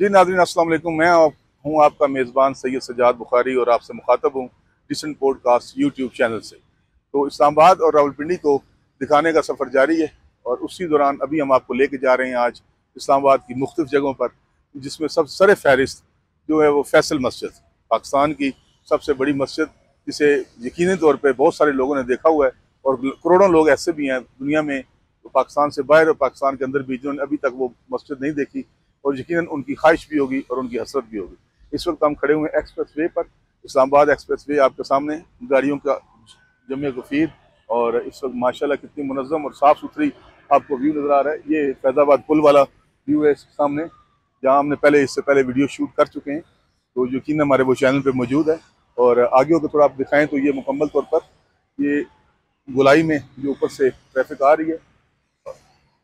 जी नाज़रीन अस्सलाम वालेकुम। मैं हूँ आपका मेज़बान सैयद सजाद बुखारी और आपसे मुखातब हूँ डिसेंट पॉडकास्ट यूट्यूब चैनल से। तो इस्लामाबाद और रावलपिंडी को दिखाने का सफ़र जारी है और उसी दौरान अभी हम आपको लेके जा रहे हैं आज इस्लामाबाद की मुख्तलिफ जगहों पर, जिसमें सब सर फहरिस्त जो है वो फैसल मस्जिद, पाकिस्तान की सबसे बड़ी मस्जिद, जिसे यकीनी तौर पर बहुत सारे लोगों ने देखा हुआ है और करोड़ों लोग ऐसे भी हैं दुनिया में, तो पाकिस्तान से बाहर और पाकिस्तान के अंदर भी, जिन्होंने अभी तक वो मस्जिद नहीं देखी और यकीनन उनकी ख्वाहिश भी होगी और उनकी हसरत भी होगी। इस वक्त हम खड़े हुए हैं एक्सप्रेस वे पर। इस्लामाबाद एक्सप्रेस वे आपके सामने, गाड़ियों का जमे गफीर, और इस वक्त माशाल्लाह कितनी मुनज़्ज़म और साफ़ सुथरी आपको व्यू नज़र आ रहा है। ये फैज़ाबाद पुल वाला व्यू है सामने, जहाँ हमने इससे पहले वीडियो शूट कर चुके हैं, तो यकीन हमारे वो चैनल पर मौजूद है। और आगे को थोड़ा आप दिखाएँ तो ये मुकम्मल तौर पर ये गोलाई में जो ऊपर से ट्रैफिक आ रही है,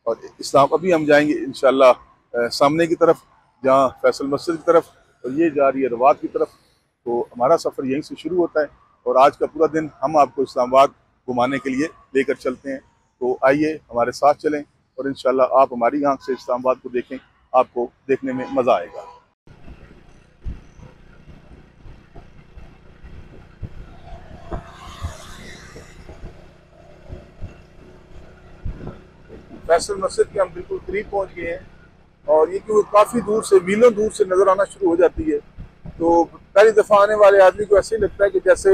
और इस्लाम अभी हम जाएंगे इंशाल्लाह सामने की तरफ, जहाँ फैसल मस्जिद की तरफ, और ये जा रही है रवात की तरफ। तो हमारा सफ़र यहीं से शुरू होता है और आज का पूरा दिन हम आपको इस्लामाबाद घुमाने के लिए लेकर चलते हैं। तो आइए हमारे साथ चलें और इंशाल्लाह आप हमारी आंख से इस्लामाबाद को देखें, आपको देखने में मज़ा आएगा। फैसल मस्जिद के हम बिल्कुल करीब पहुँच गए हैं, और ये क्योंकि काफ़ी दूर से, मीलों दूर से नज़र आना शुरू हो जाती है, तो पहली दफ़ा आने वाले आदमी को ऐसे ही लगता है कि जैसे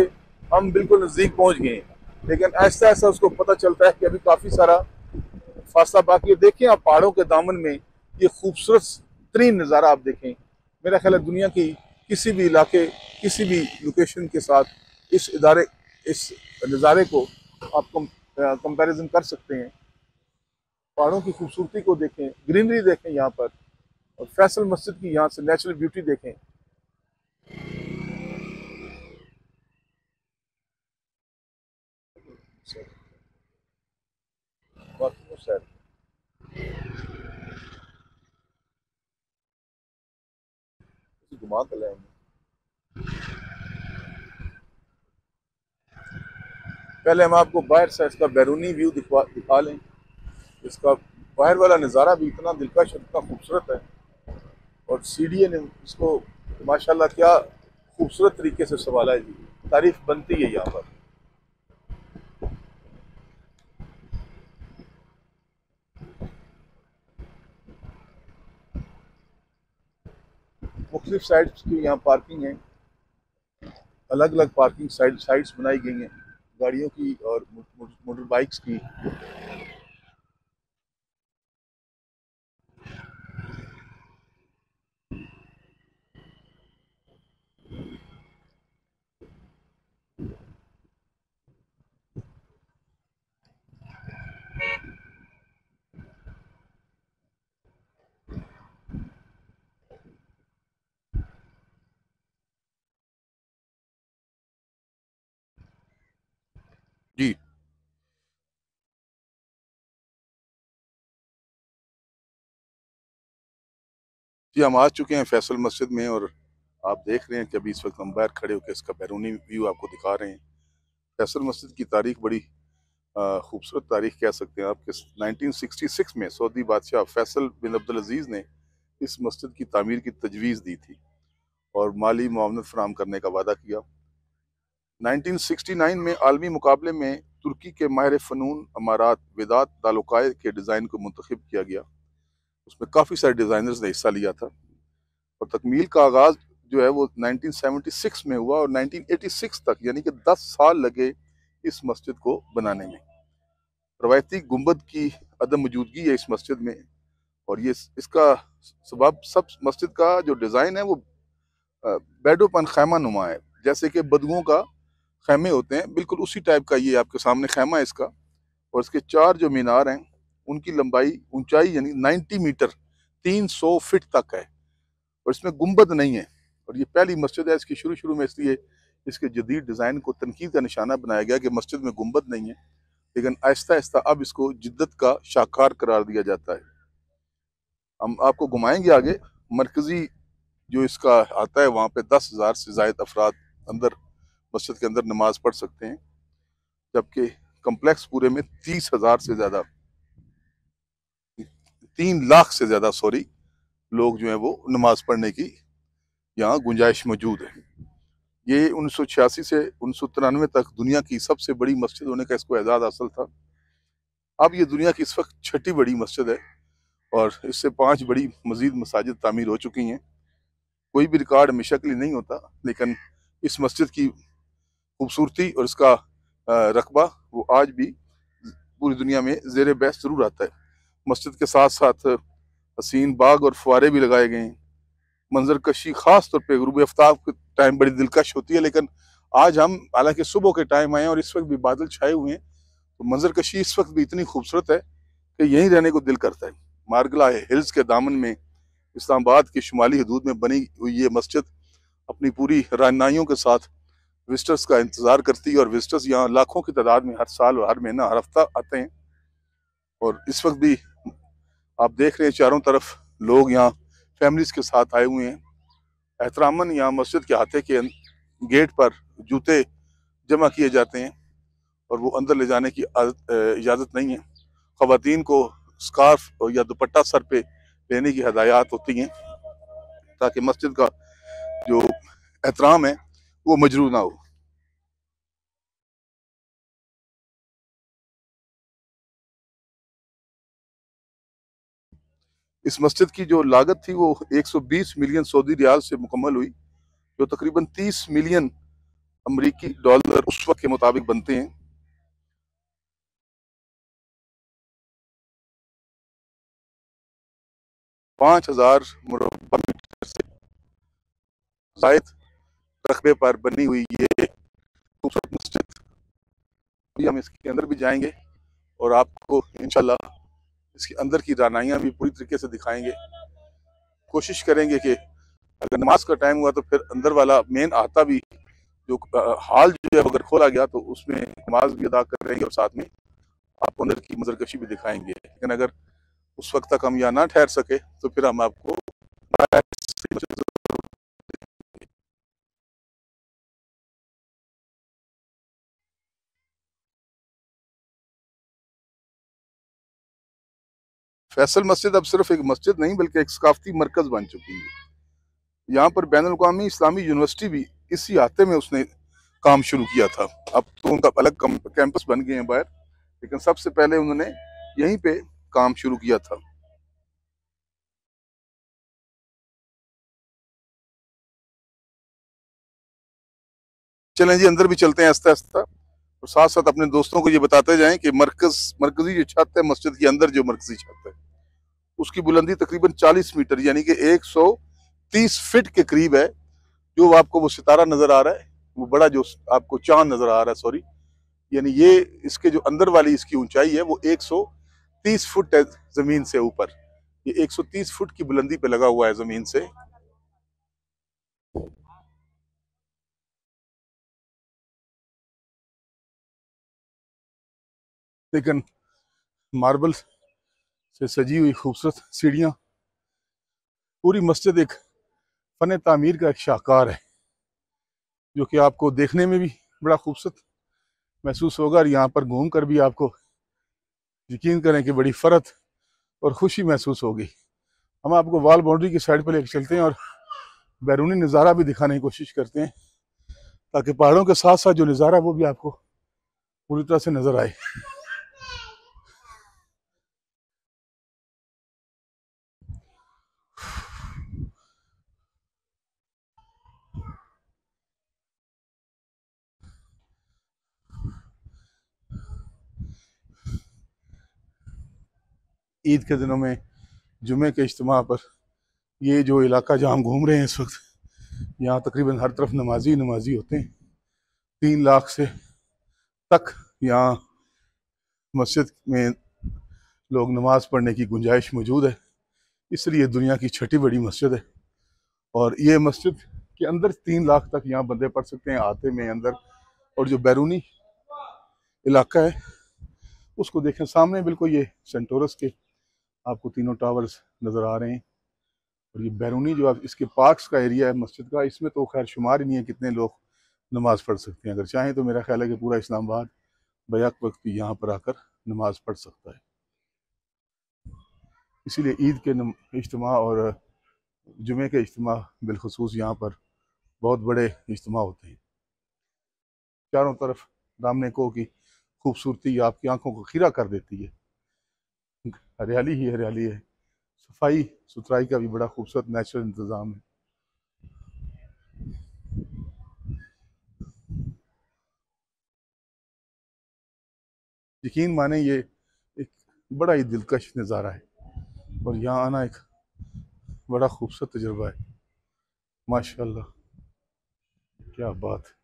हम बिल्कुल नज़दीक पहुंच गए हैं, लेकिन ऐसा ऐसा उसको पता चलता है कि अभी काफ़ी सारा फासला बाकी है। देखें आप पहाड़ों के दामन में ये खूबसूरत तरीन नज़ारा आप देखें। मेरा ख्याल है दुनिया की किसी भी इलाके, किसी भी लोकेशन के साथ इस नज़ारे को आप कंपैरिजन कर सकते हैं। पहाड़ों की खूबसूरती को देखें, ग्रीनरी देखें यहाँ पर, और फैसल मस्जिद की यहाँ से नेचुरल ब्यूटी देखें। घुमा कर लाएंगे। पहले हम आपको बाहर से इसका बैरूनी व्यू दिखा लें। इसका बाहर वाला नज़ारा भी इतना दिलकश और इतना खूबसूरत है, और सीडीए ने इसको माशाल्लाह क्या खूबसूरत तरीके से संभाला है जी। तारीफ बनती है यहाँ पर। मुख्तलिफ साइड्स की यहाँ पार्किंग है, अलग अलग पार्किंग साइड्स बनाई गई हैं गाड़ियों की और मोटर बाइक्स की। जी जी, हम आ चुके हैं फैसल मस्जिद में, और आप देख रहे हैं कि अभी इस वक्त हम बाहर खड़े होकर इसका बैरूनी व्यू आपको दिखा रहे हैं। फैसल मस्जिद की तारीख बड़ी खूबसूरत तारीख कह सकते हैं आप, कि 1966 में सऊदी बादशाह फैसल बिन अब्दुल अजीज़ ने इस मस्जिद की तामीर की तजवीज़ दी थी और माली मुआवनत फराहम करने का वादा किया। 1969 में आलमी मुकाबले में तुर्की के माहिर फ़नून अमारात वेदात दालुकाय के डिज़ाइन को मुंतखब किया गया। उसमें काफ़ी सारे डिज़ाइनर्स ने हिस्सा लिया था, और तकमील का आगाज़ जो है वो 1976 में हुआ, और 1986 तक यानी कि 10 साल लगे इस मस्जिद को बनाने में। रवायती गुंबद की अदम मौजूदगी है इस मस्जिद में, और ये इसका सबब सब मस्जिद का जो डिज़ाइन है वो बेडोपन खैमा नुमा है, जैसे कि बदगुओं का खैमे होते हैं, बिल्कुल उसी टाइप का ये आपके सामने खैमा है इसका। और इसके 4 जो मीनार हैं उनकी लंबाई ऊंचाई यानी 90 मीटर 300 फीट तक है, और इसमें गुंबद नहीं है। और ये पहली मस्जिद है इसकी शुरू शुरू में, इसलिए इसके जदीद डिज़ाइन को तनकीद का निशाना बनाया गया कि मस्जिद में गुंबद नहीं है, लेकिन आहिस्ता आहिस्ता अब इसको जिद्दत का शाकार करार दिया जाता है। हम आपको घुमाएंगे आगे। मरकजी जो इसका आता है, वहाँ पे 10,000 से ज़ायद अफराद अंदर मस्जिद के अंदर नमाज पढ़ सकते हैं, जबकि कम्प्लेक्स पूरे में 30,000 से ज़्यादा, 3 लाख से ज़्यादा सॉरी लोग जो है वो नमाज पढ़ने की यहाँ गुंजाइश मौजूद है। ये 1986 से 1993 तक दुनिया की सबसे बड़ी मस्जिद होने का इसको एजाज़ हासिल था। अब ये दुनिया की इस वक्त छठी बड़ी मस्जिद है और इससे 5 बड़ी मजीद मसाजिद तामीर हो चुकी हैं। कोई भी रिकॉर्ड हमेशा के लिए नहीं होता, लेकिन इस मस्जिद की खूबसूरती और इसका रकबा वो आज भी पूरी दुनिया में ज़ेर बहस ज़रूर आता है। मस्जिद के साथ साथ हसीन बाग और फुआरे भी लगाए गए हैं। मंजर कशी खास तौर पे गुरूब आफ्ताब के टाइम बड़ी दिलकश होती है, लेकिन आज हम हालांकि सुबह के टाइम आए हैं और इस वक्त भी बादल छाए हुए हैं, तो मंजर कशी इस वक्त भी इतनी खूबसूरत है कि यहीं रहने को दिल करता है। मारगला हिल्स के दामन में इस्लामाबाद की शुमाली हदूद में बनी हुई ये मस्जिद अपनी पूरी रानाइयों के साथ विजिटर्स का इंतज़ार करती है और विजिटर्स यहाँ लाखों की तादाद में हर साल और हर महीना हर हफ्ता आते हैं। और इस वक्त भी आप देख रहे हैं चारों तरफ लोग यहाँ फैमिलीज के साथ आए हुए हैं। एहतरामन यहाँ मस्जिद के अहाते के गेट पर जूते जमा किए जाते हैं और वो अंदर ले जाने की इजाज़त नहीं है। ख़वातीन को स्कार्फ या दुपट्टा सर पे लेने की हदायत होती हैं ताकि मस्जिद का जो एहतराम है वो मजरूह ना हो। इस मस्जिद की जो लागत थी वो 120 मिलियन सऊदी रियाल से मुकम्मल हुई, जो तकरीबन 30 मिलियन अमरीकी डॉलर उस वक्त के मुताबिक बनते हैं। पाँच हजार मुरब्बा मीटर से जायद रकबे पर बनी हुई ये खूबसूरत मस्जिद, हम इसके अंदर भी जाएंगे और आपको इंशाल्लाह इसके अंदर की रानाइयाँ भी पूरी तरीके से दिखाएंगे। कोशिश करेंगे कि अगर नमाज का टाइम हुआ तो फिर अंदर वाला मेन आता भी जो हाल जो है अगर खोला गया तो उसमें नमाज भी अदा करेंगे और साथ में आपको अंदर की मंजरकशी भी दिखाएंगे। लेकिन अगर उस वक्त तक हम यहाँ ना ठहर सके तो फिर हम आपको फैसल मस्जिद अब सिर्फ एक मस्जिद नहीं बल्कि एक सकाफती मरकज बन चुकी है। यहाँ पर बैनुल अक़वामी इस्लामी यूनिवर्सिटी भी इसी आते में उसने काम शुरू किया था। अब तो उनका अलग कैंपस बन गए हैं बाहर, लेकिन सबसे पहले उन्होंने यहीं पे काम शुरू किया था। चलें जी, अंदर भी चलते हैं आस्ता आस्ता और साथ साथ अपने दोस्तों को ये बताते जाएं कि मरकजी जो छत है मस्जिद के अंदर, जो मरकजी छत है उसकी बुलंदी तकरीबन 40 मीटर यानी कि 130 फीट के करीब है। जो आपको वो सितारा नजर आ रहा है, वो बड़ा जो आपको चांद नजर आ रहा है, सॉरी, यानी ये इसके जो अंदर वाली इसकी ऊंचाई है वो 130 फुट है जमीन से ऊपर। ये 130 फुट की बुलंदी पे लगा हुआ है जमीन से। लेकिन मार्बल से सजी हुई खूबसूरत सीढ़ियां, पूरी मस्जिद एक फन तामीर का एक शाहकार है जो कि आपको देखने में भी बड़ा खूबसूरत महसूस होगा और यहाँ पर घूम कर भी आपको यकीन करें कि बड़ी फरत और खुशी महसूस होगी। हम आपको वॉल बाउंड्री की साइड पर लेकर चलते हैं और बैरूनी नज़ारा भी दिखाने की कोशिश करते हैं ताकि पहाड़ों के साथ साथ जो नज़ारा वो भी आपको पूरी तरह से नजर आए। ईद के दिनों में जुमे के इज्तिमा पर ये जो इलाका जहाँ हम घूम रहे हैं इस वक्त, यहाँ तकरीबन हर तरफ नमाजी नमाजी होते हैं। 3 लाख से तक यहाँ मस्जिद में लोग नमाज पढ़ने की गुंजाइश मौजूद है, इसलिए दुनिया की छठी बड़ी मस्जिद है। और ये मस्जिद के अंदर 3 लाख तक यहाँ बंदे पढ़ सकते हैं आते में अंदर। और जो बैरूनी इलाका है उसको देखें, सामने बिल्कुल ये सेंटोरस के आपको तीनों टावर्स नज़र आ रहे हैं। और ये बैरूनी जो आप इसके पार्क्स का एरिया है मस्जिद का, इसमें तो खैर शुमार ही नहीं है कितने लोग नमाज पढ़ सकते हैं। अगर चाहें तो मेरा ख्याल है कि पूरा इस्लामाबाद बैक वक्त भी यहाँ पर आकर नमाज पढ़ सकता है। इसीलिए ईद के इज्तिमा और जुमे के इज्तिमा बिलखुसूस यहाँ पर बहुत बड़े इज्तिमा होते हैं। चारों तरफ दामने को की खूबसूरती आपकी आंखों को खीरा कर देती है। हरियाली ही हरियाली है। सफाई सुथराई का भी बड़ा खूबसूरत नेचुरल इंतज़ाम है। यकीन माने ये एक बड़ा ही दिलकश नज़ारा है और यहाँ आना एक बड़ा खूबसूरत तजुर्बा है। माशाल्लाह, क्या बात है।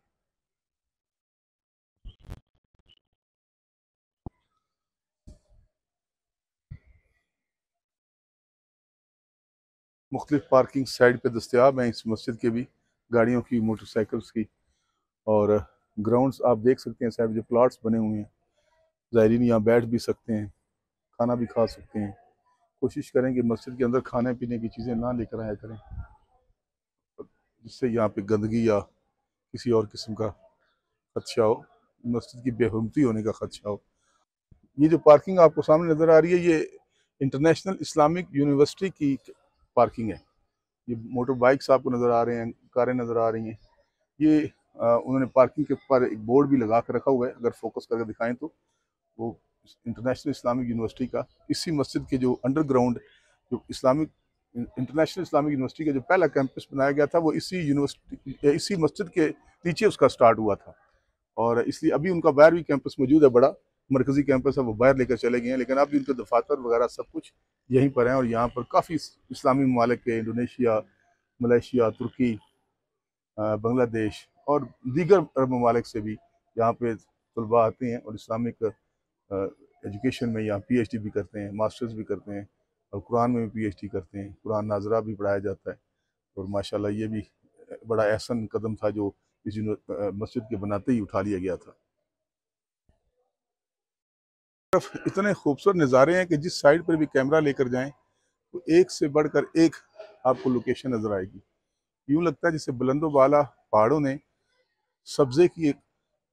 मुख्तलिफ पार्किंग साइड पे दस्तियाब हैं इस मस्जिद के भी, गाड़ियों की, मोटरसाइकिल्स की। और ग्राउंड्स आप देख सकते हैं, साइड जो प्लाट्स बने हुए हैं, ज़ायरीन यहाँ बैठ भी सकते हैं, खाना भी खा सकते हैं। कोशिश करें कि मस्जिद के अंदर खाने पीने की चीज़ें ना लेकर आया करें, जिससे यहाँ पे गंदगी या किसी और किस्म का खदशा हो, मस्जिद की बेहरमती होने का खदशा हो। ये जो पार्किंग आपको सामने नज़र आ रही है, ये इंटरनेशनल इस्लामिक यूनिवर्सिटी की पार्किंग है। ये मोटर बाइक्स आपको नज़र आ रहे हैं, कारें नज़र आ रही हैं। ये उन्होंने पार्किंग के ऊपर एक बोर्ड भी लगा कर रखा हुआ है, अगर फोकस करके दिखाएं तो वो इंटरनेशनल इस्लामिक यूनिवर्सिटी का, इसी मस्जिद के जो अंडरग्राउंड जो इस्लामिक इंटरनेशनल इस्लामिक यूनिवर्सिटी का जो पहला कैंपस बनाया गया था, वो इसी यूनिवर्सिटी, इसी मस्जिद के नीचे उसका स्टार्ट हुआ था। और इसलिए अभी उनका बाहर भी कैंपस मौजूद है, बड़ा मरकजी कैंपस है, वो बाहर लेकर चले गए हैं, लेकिन अभी उनके दफातर वगैरह सब कुछ यहीं पर हैं। और यहाँ पर काफ़ी इस्लामी ममालिक के, इंडोनेशिया, मलेशिया, तुर्की, बांग्लादेश और दीगर ममालिक से भी यहाँ पे तलबा आते हैं और इस्लामिक एजुकेशन में यहाँ पीएचडी भी करते हैं, मास्टर्स भी करते हैं और कुरान में भी पीएचडी करते हैं। कुरान नाजरा भी पढ़ाया जाता है। और माशाल्लाह ये भी बड़ा एहसन कदम था जो इस मस्जिद के बनाते ही उठा लिया गया था। तरफ इतने खूबसूरत नज़ारे हैं कि जिस साइड पर भी कैमरा लेकर जाएं तो एक से बढ़कर एक आपको लोकेशन नज़र आएगी। यूँ लगता है जैसे बुलंदो बाला पहाड़ों ने सब्ज़े की एक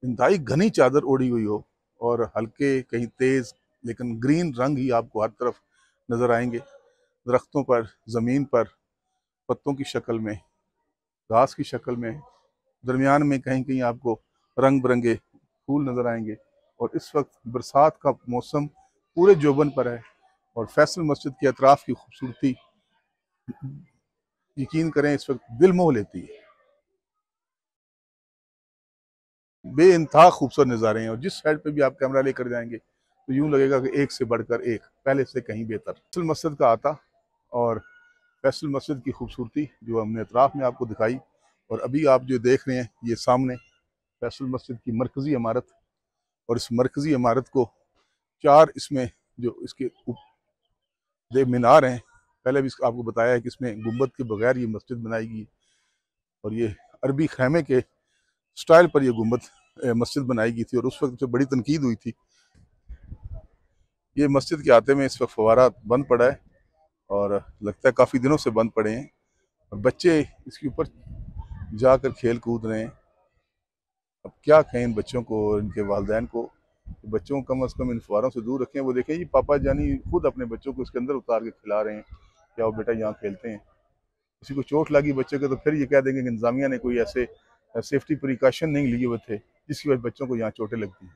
इंतहाई घनी चादर ओढ़ी हुई हो और हल्के, कहीं तेज़, लेकिन ग्रीन रंग ही आपको हर तरफ नज़र आएंगे। दरख्तों पर, ज़मीन पर, पत्तों की शक्ल में, घास की शक्ल में, दरमियान में कहीं कहीं आपको रंग बिरंगे फूल नज़र आएंगे। और इस वक्त बरसात का मौसम पूरे जोबन पर है और फैसल मस्जिद के अतराफ़ की खूबसूरती यकीन करें इस वक्त दिल मोह लेती है। बेइंतहा खूबसूरत नज़ारे हैं और जिस साइड पे भी आप कैमरा लेकर जाएंगे तो यूं लगेगा कि एक से बढ़कर एक, पहले से कहीं बेहतर। फैसल मस्जिद का आता और फैसल मस्जिद की खूबसूरती जो हमने अतराफ में आपको दिखाई, और अभी आप जो देख रहे हैं ये सामने फैसल मस्जिद की मरकज़ी इमारत। और इस मरकज़ी इमारत को चार इसमें जो इसके मीनार हैं, पहले भी आपको बताया है कि इसमें गुंबद के बगैर ये मस्जिद बनाई गई और ये अरबी खैमे के स्टाइल पर यह गुंबद मस्जिद बनाई गई थी और उस वक्त से बड़ी तनकीद हुई थी। ये मस्जिद के आते में इस वक्त फवारा बंद पड़ा है और लगता है काफ़ी दिनों से बंद पड़े हैं और बच्चे इसके ऊपर जाकर खेल कूद रहे हैं। अब क्या कहें इन बच्चों को और इनके वालिदैन को, तो बच्चों को कम अज़ कम इन फवारों से दूर रखें। वो देखें जी पापा जानी खुद अपने बच्चों को इसके अंदर उतार के खिला रहे हैं, या वो बेटा यहाँ खेलते हैं। किसी को चोट लगी बच्चे को तो फिर ये कह देंगे कि इंतजामिया ने कोई ऐसे सेफ्टी प्रिकॉशन नहीं लिए हुए थे जिसकी वजह बच्चों को यहाँ चोटें लगती हैं।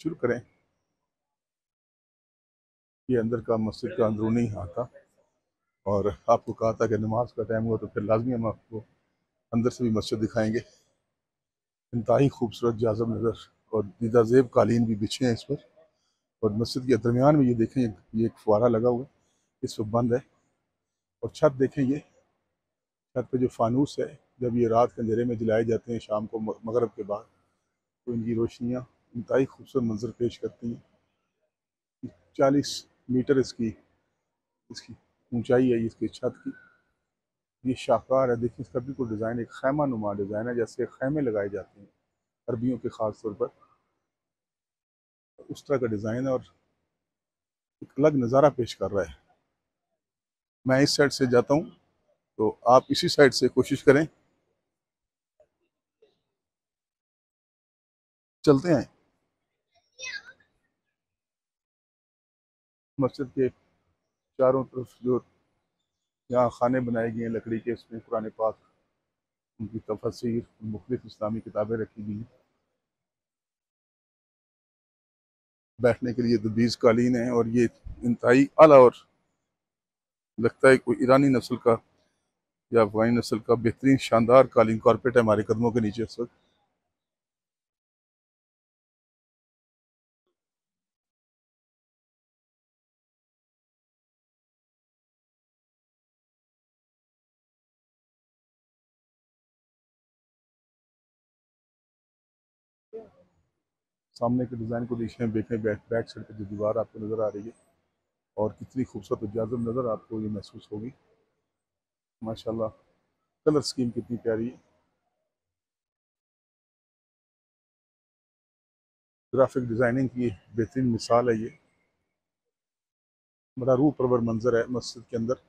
शुरू करें। ये अंदर का मस्जिद का अंदरूनी हाथ था, और आपको कहा था कि नमाज का टाइम हुआ तो फिर लाजमी हम आपको अंदर से भी मस्जिद दिखाएंगे। इंतहाई खूबसूरत जाज़ब नज़र, और दीदा ज़ेब कालीन भी बिछे हैं इस पर। और मस्जिद के दरमियान में ये देखें, ये एक फुवारा लगा हुआ है, इस वक्त बंद है। और छत देखें, ये छत पे जो फानूस है, जब ये रात के अंधेरे में जलाए जाते हैं शाम को मगरब के बाद, तो इनकी रोशनियाँ इंतहाई खूबसूरत मंजर पेश करती हैं। 40 मीटर इसकी इसकी ऊंचाई है इसकी छत की। ये शाहकार है, देखिए इसका बिल्कुल डिज़ाइन एक खैमा नुमा डिज़ाइन है, जैसे खैमे लगाए जाते हैं अरबियों के ख़ास तौर पर, उस तरह का डिज़ाइन है, और एक अलग नज़ारा पेश कर रहा है। मैं इस साइड से जाता हूँ, तो आप इसी साइड से कोशिश करें, चलते हैं। मस्जिद के चारों तरफ जो यहाँ खाने बनाए गए हैं लकड़ी के, इसमें कुरान पाक, उनकी तफसीर, मुख्तलिफ इस्लामी किताबें रखी गई हैं। बैठने के लिए दबीज़ कालीन है, और ये इंतहाई आला, और लगता है कोई ईरानी नस्ल का या अफगानी नस्ल का बेहतरीन शानदार कालीन कारपेट है हमारे कदमों के नीचे इस वक्त। सामने के डिज़ाइन को देखें, बैक साइड पर जो दीवार आपको नज़र आ रही है, और कितनी खूबसूरत इजाज़त नज़र आपको ये महसूस होगी। माशाल्लाह, कलर स्कीम कितनी प्यारी है। ग्राफिक डिज़ाइनिंग की बेहतरीन मिसाल है ये। बड़ा रूह परवर मंजर है मस्जिद के अंदर।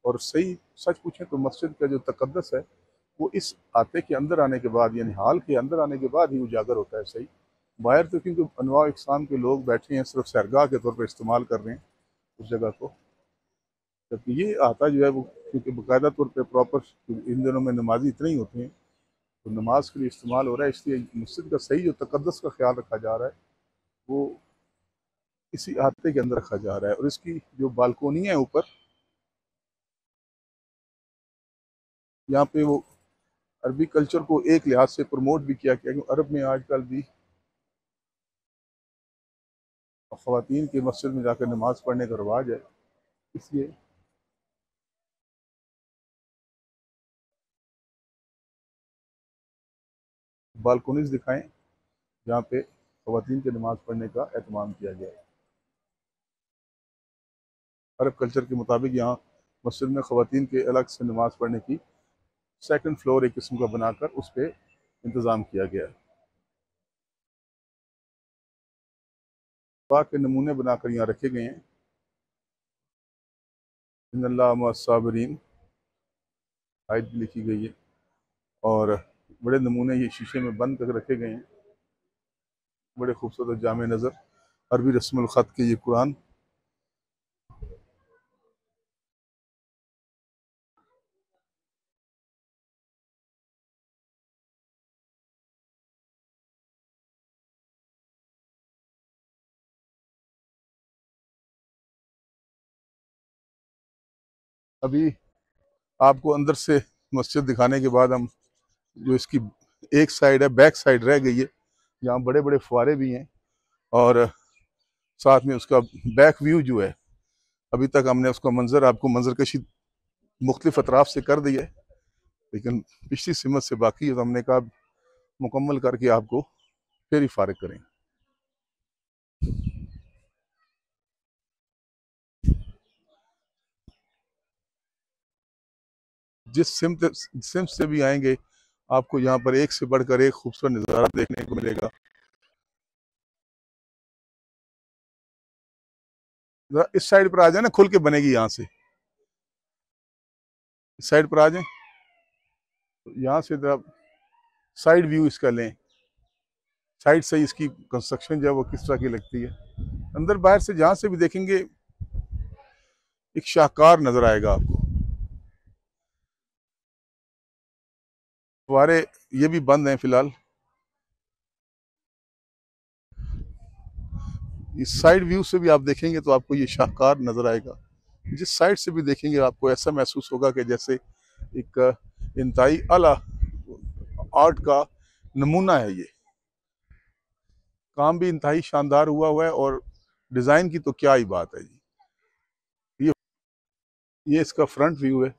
और सही सच पूछें तो मस्जिद का जो तकद्दस है, वो इस आते के अंदर आने के बाद, यानी हाल के अंदर आने के बाद ही उजागर होता है। सही बाहर तो क्योंकि अनवा इकसाम के लोग बैठे हैं, सिर्फ सैरगाह के तौर पर इस्तेमाल कर रहे हैं उस जगह को, जबकि ये आता जो है वो क्योंकि बाकायदा तौर पर प्रॉपर इन दिनों में नमाजी इतने ही होते हैं, तो नमाज के लिए इस्तेमाल हो रहा है। इसलिए मस्जिद का सही जो तकद्दस का ख्याल रखा जा रहा है, वो इसी अहाते के अंदर रखा जा रहा है। और इसकी जो बालकोनी है ऊपर, यहाँ पे वो अरबी कल्चर को एक लिहाज से प्रमोट भी किया गया, क्योंकि अरब में आजकल भी ख़वातीन की मस्जिद में जाकर नमाज पढ़ने का रवाज है। इसलिए बालकोनीज दिखाएं जहाँ पे ख़वातीन की नमाज पढ़ने का एहतमाम किया गया है। अरब कल्चर के मुताबिक यहाँ मस्जिद में ख़वातीन के अलग से नमाज पढ़ने की सेकंड फ्लोर एक किस्म का बनाकर उस पर इंतज़ाम किया गया है। पाक के नमूने बनाकर यहाँ रखे गए हैं। इन्नल्लाह मअस-साबिरीन आयत भी लिखी गई है, और बड़े नमूने ये शीशे में बंद कर रखे गए हैं। बड़े खूबसूरत जामे नज़र अरबी रस्मुल ख़त के ये कुरान। अभी आपको अंदर से मस्जिद दिखाने के बाद हम जो इसकी एक साइड है, बैक साइड रह गई है, यहाँ बड़े बड़े फुआरे भी हैं, और साथ में उसका बैक व्यू जो है, अभी तक हमने उसका मंजर आपको मंजर कशी मुख्तलिफ अतराफ से कर दी है, लेकिन पिछली सिमत से बाकी है, तो हमने कहा मुकम्मल करके आपको फिर ही फारिग करें। जिस सिमत से भी आएंगे आपको यहाँ पर एक से बढ़कर एक खूबसूरत नज़ारा देखने को मिलेगा। जरा इस साइड पर आ जाए ना, खुल के बनेगी यहाँ से, इस साइड पर आ जाए, यहाँ से जरा साइड व्यू इसका लें, साइड से इसकी कंस्ट्रक्शन जो है वो किस तरह की लगती है। अंदर बाहर से जहाँ से भी देखेंगे एक शाहकार नजर आएगा आपको। फव्वारे ये भी बंद हैं फिलहाल। इस साइड व्यू से भी आप देखेंगे तो आपको ये शाहकार नजर आएगा। जिस साइड से भी देखेंगे आपको ऐसा महसूस होगा कि जैसे एक इंतहाई आला आर्ट का नमूना है। ये काम भी इंतहाई शानदार हुआ हुआ है और डिज़ाइन की तो क्या ही बात है जी। ये ये इसका फ्रंट व्यू है,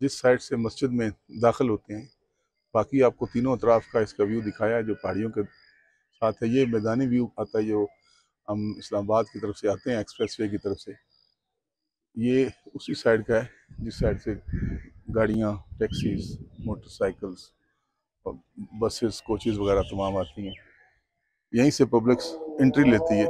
जिस साइड से मस्जिद में दाखिल होते हैं। बाकी आपको तीनों तरफ का इसका व्यू दिखाया है जो पहाड़ियों के साथ है। ये मैदानी व्यू आता है जो हम इस्लामाबाद की तरफ से आते हैं एक्सप्रेस वे की तरफ से। ये उसी साइड का है जिस साइड से गाड़ियाँ, टैक्सीज, मोटरसाइकिल्स और बसेस, कोचेज़ वगैरह तमाम आती हैं। यहीं से पब्लिक एंट्री लेती है।